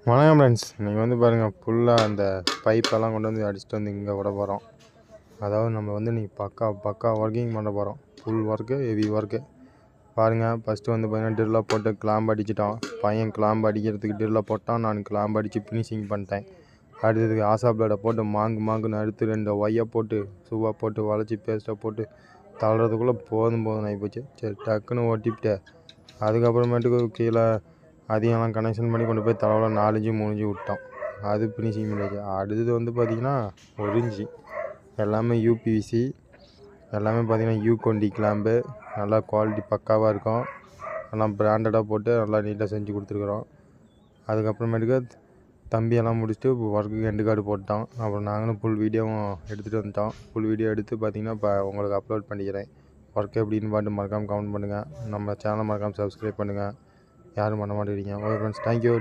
வணக்கம் ஃப்ரெண்ட்ஸ். இன்றைக்கி வந்து பாருங்கள், ஃபுல்லாக அந்த பைப்பெல்லாம் கொண்டு வந்து அடிச்சுட்டு வந்து இங்கே விட போகிறோம். அதாவது நம்ம வந்து இன்றைக்கி பக்கா ஒர்க்கிங் பண்ண போகிறோம். Full work, heavy work. பாருங்கள், ஃபஸ்ட்டு வந்து பார்த்திங்கன்னா ட்ரில்லை போட்டு கிளாம்பு அடிச்சிட்டோம். பையன் கிளாம்பு அடிக்கிறதுக்கு ட்ரில்லை போட்டான், நான் கிளாம்பு அடித்து ஃபினிஷிங் பண்ணிட்டேன். அடுத்ததுக்கு ஆசா பிளேடை போட்டு மாங்குன்னு அடுத்து 2 ஒய்யை போட்டு சூவாக போட்டு வளைச்சி பேஸ்ட்டை போட்டு தள்ளுறதுக்குள்ளே போதும் ஆகிப்போச்சு. சரி, டக்குன்னு ஓட்டிவிட்டு அதுக்கப்புறமேட்டுக்கு கீழே அதையெல்லாம் கனெக்ஷன் பண்ணி கொண்டு போய் தளவில் 4 இன்ச்சு 3 இன்ச்சு விட்டோம். அது ஃபினிஷிங் பண்ணியாச்சு. அடுத்தது வந்து பார்த்திங்கன்னா 1 இன்ச்சு எல்லாமே யூபிவிசி, எல்லாமே பார்த்திங்கன்னா U20 கிளாம்பு. நல்லா குவாலிட்டி பக்காவாக இருக்கும். எல்லாம் பிராண்டடாக போட்டு நல்லா நீட்டாக செஞ்சு கொடுத்துருக்குறோம். அதுக்கப்புறமேட்டுக்கு தம்பியெல்லாம் முடிச்சுட்டு ஒர்க்குக்கு எண்டு கார்டு போட்டோம். அப்புறம் நாங்களும் ஃபுல் வீடியோவும் எடுத்துகிட்டு வந்துட்டோம். ஃபுல் வீடியோ எடுத்து பார்த்திங்கன்னா இப்போ உங்களுக்கு அப்லோட் பண்ணிக்கிறேன். ஒர்க் எப்படின்னு பார்த்து மறக்காமல் கமெண்ட் பண்ணுங்கள். நம்ம சேனலை மறக்காமல் சப்ஸ்கிரைப் பண்ணுங்கள். யாரும் பண்ண மாட்டேங்கிறீங்க. Okay friends, thank you.